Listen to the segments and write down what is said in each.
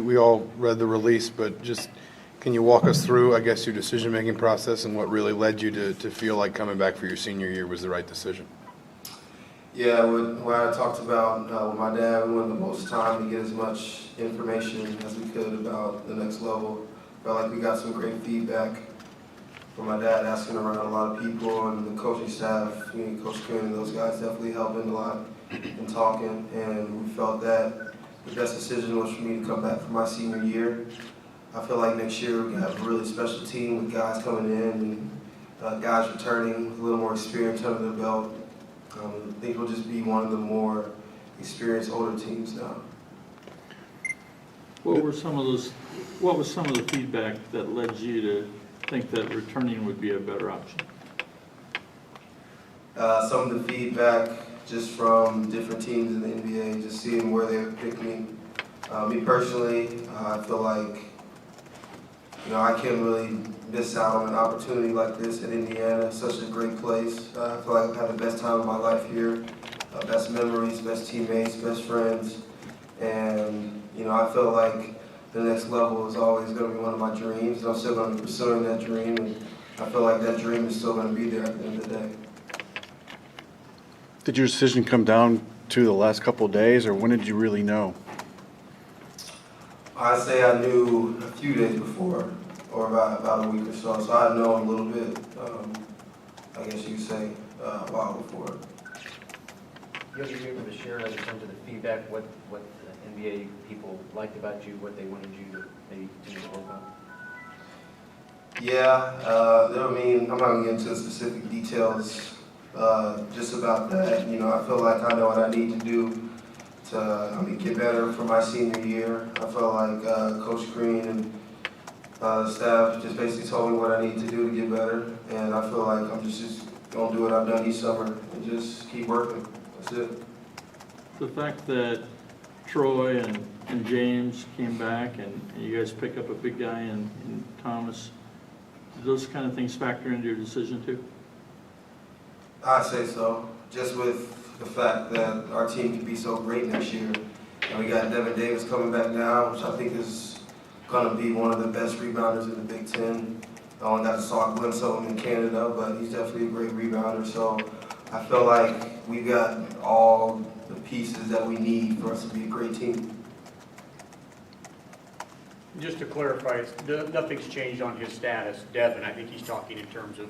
we all read the release, but just can you walk us through, I guess, your decision-making process and what really led you to feel like coming back for your senior year was the right decision? Yeah, what I talked about with my dad, we wanted the most time to get as much information as we could about the next level. Felt like we got some great feedback from my dad, asking around a lot of people and the coaching staff. Coach Kuhn and those guys definitely helping a lot in talking, and we felt that the best decision was for me to come back for my senior year. I feel like next year we're going to have a really special team with guys coming in and guys returning with a little more experience under their belt. I think we'll just be one of the more experienced older teams now. What was some of the feedback that led you to think that returning would be a better option? Some of the feedback just from different teams in the NBA, just seeing where they would pick me. Me personally, I feel like I can't really miss out on an opportunity like this in Indiana. It's such a great place. I feel like I've had the best time of my life here. Best memories, best teammates, best friends. And, I feel like the next level is always going to be one of my dreams. I'm still going to be pursuing that dream. And I feel like that dream is still going to be there at the end of the day. Did your decision come down to the last couple of days, or when did you really know? I'd say I knew a few days before, or about a week or so. So I'd known a little bit, I guess you could say, a while before. You guys were able to share, in terms of the feedback, what the NBA people liked about you, what they wanted you to maybe continue to work on? Yeah, I'm not going to get into the specific details just about that. I feel like I know what I need to do to get better for my senior year. I feel like Coach Green and the staff just basically told me what I need to do to get better, and I feel like I'm just going to do what I've done each summer and just keep working. That's it. The fact that Troy and James came back and you guys pick up a big guy in Thomas, do those kind of things factor into your decision too? I'd say so. Just with the fact that our team can be so great next year. And we got Devin Davis coming back now, which I think is going to be one of the best rebounders in the Big Ten. I only got to glimpse of him in Canada, but he's definitely a great rebounder. So I feel like we got all the pieces that we need for us to be a great team. Just to clarify, nothing's changed on his status. Devin, I think he's talking in terms of,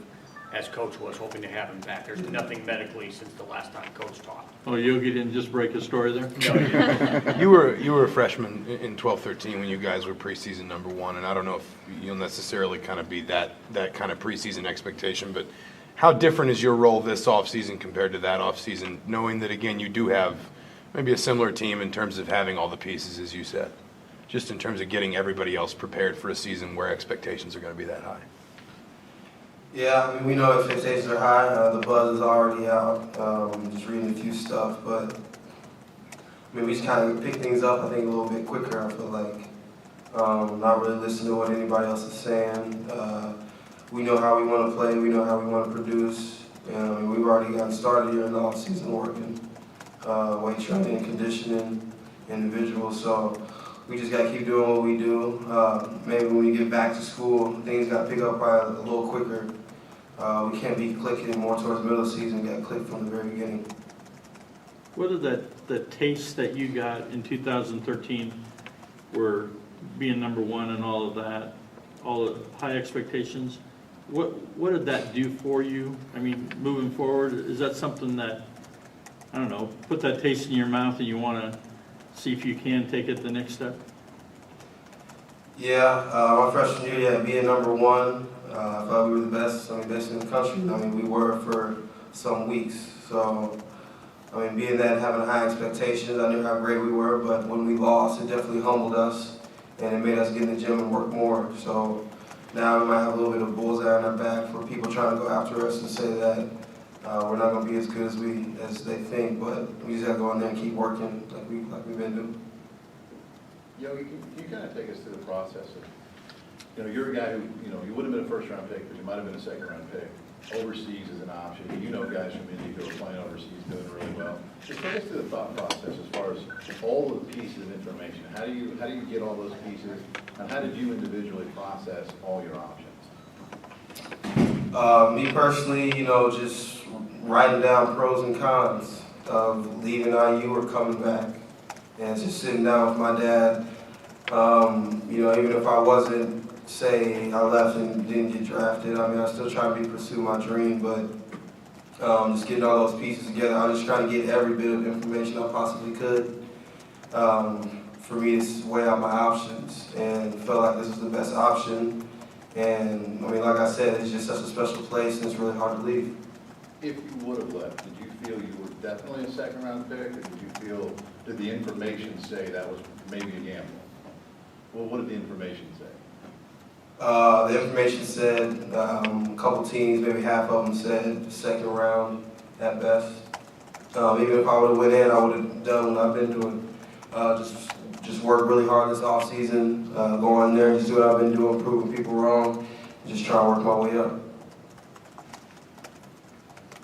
as coach was, hoping to have him back. There's nothing medically since the last time coach talked. Oh, Yogi didn't just break his story there? No, You were a freshman in 12-13 when you guys were preseason number one, and I don't know if you'll necessarily kind of be that kind of preseason expectation, but how different is your role this offseason compared to that offseason, knowing that, again, you do have maybe a similar team in terms of having all the pieces, as you said, just in terms of getting everybody else prepared for a season where expectations are going to be that high? Yeah, we know expectations are high. The buzz is already out. Just reading a few stuff, but we just kind of pick things up, I think, a little bit quicker. I feel like not really listening to what anybody else is saying. We know how we want to play. We know how we want to produce. And we've already gotten started here in the off-season working, weight training, conditioning, individuals. So we just got to keep doing what we do. Maybe when we get back to school, things got to pick up by a little quicker. We can't be clicking more towards the middle of the season. We got to click from the very beginning. What did the taste that you got in 2013 were being number one and all of that, all the high expectations, what did that do for you? I mean, moving forward, is that something that, I don't know, put that taste in your mouth and you want to see if you can take it the next step? Yeah, my freshman year, being number one, I thought we were the best, best in the country. We were for some weeks. So, being that, having high expectations, I knew how great we were, but when we lost, it definitely humbled us, and it made us get in the gym and work more. So now we might have a little bit of bullseye on our back for people trying to go after us and say that we're not going to be as good as they think, but we just got to go in there and keep working like we've been doing. Yogi, can you kind of take us through the process of, you're a guy who, you would have been a first-round pick, but you might have been a second-round pick. overseas is an option. You know guys from Indy who are playing overseas doing really well. Just take us through the thought process as far as all the pieces of information. How do you get all those pieces, and how did you individually process all your options? Me personally, just writing down pros and cons of leaving IU or coming back, and just sitting down with my dad. Even if I wasn't, say, I left and didn't get drafted, I still try to pursue my dream, but just getting all those pieces together, I was just trying to get every bit of information I possibly could for me to weigh out my options, and felt like this was the best option. And like I said, it's just such a special place, and it's really hard to leave. If you would have left, did you feel you were definitely a second round pick, or did the information say that was maybe a gamble? Well, what did the information say? The information said a couple teams, maybe half of them said second round at best. Even if I would have went in, I would have done what I've been doing. Just work really hard this off season, go in there and just do what I've been doing, proving people wrong, just try to work my way up.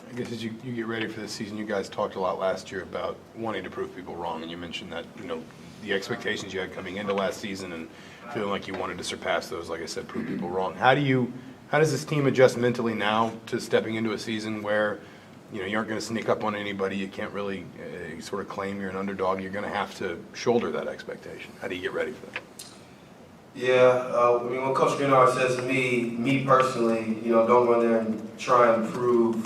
I guess as you get ready for this season, you guys talked a lot last year about wanting to prove people wrong, and you mentioned that, the expectations you had coming into last season and feeling like you wanted to surpass those, like I said, prove people wrong. How does this team adjust mentally now to stepping into a season where, you aren't going to sneak up on anybody, you can't really sort of claim you're an underdog, you're going to have to shoulder that expectation. How do you get ready for that? Yeah, when Coach Greenard says to me personally, don't go in there and try and prove,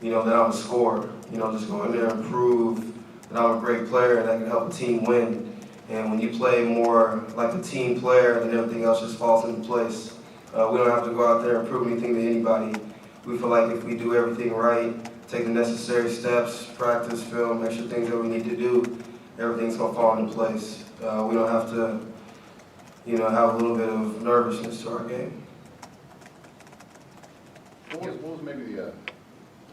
that I'm a scorer. Just go in there and prove that I'm a great player and that can help a team win. And when you play more like a team player, then everything else just falls into place. We don't have to go out there and prove anything to anybody. We feel like if we do everything right, take the necessary steps, practice, film, make sure things that we need to do, everything's going to fall into place. We don't have to, have a little bit of nervousness to our game. What was maybe the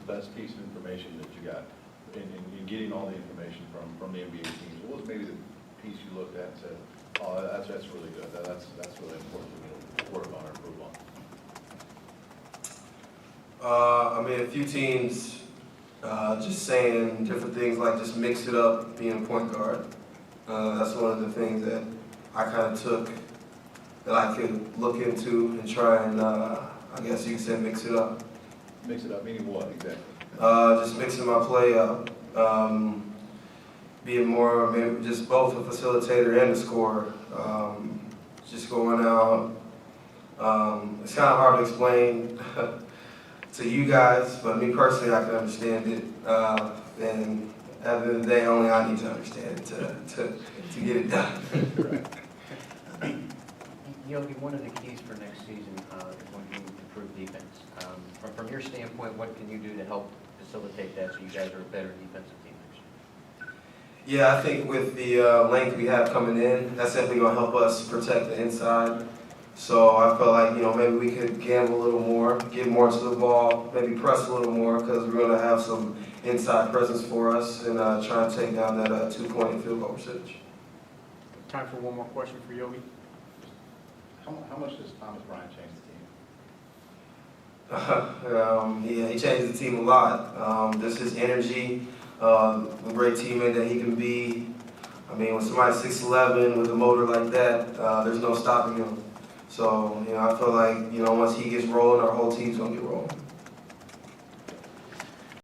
best piece of information that you got in getting all the information from the NBA teams? What was maybe the piece you looked at and said, oh, that's really good, that's really important for me to work on or improve on? A few teams just saying different things like just mix it up being a point guard. That's one of the things that I kind of took that I could look into and try and, I guess you could say, mix it up. Mix it up, meaning what exactly? Just mixing my play up. Being more, maybe just both a facilitator and a scorer. Just going out. It's kind of hard to explain to you guys, but me personally, I can understand it. And at the end of the day, only I need to understand it to get it done. Yogi, one of the keys for next season is going to be improved defense. From your standpoint, what can you do to help facilitate that so you guys are a better defensive team next year? Yeah, I think with the length we have coming in, that's definitely going to help us protect the inside. So I felt like, maybe we could gamble a little more, get more to the ball, maybe press a little more because we're going to have some inside presence for us and try and take down that 2-point field goal percentage. Time for one more question for Yogi. How much does Thomas Bryant change the team? Yeah, he changed the team a lot. Just his energy, the great teammate that he can be. When somebody's 6'11" with a motor like that, there's no stopping him. So, I feel like, once he gets rolling, our whole team's going to get rolling.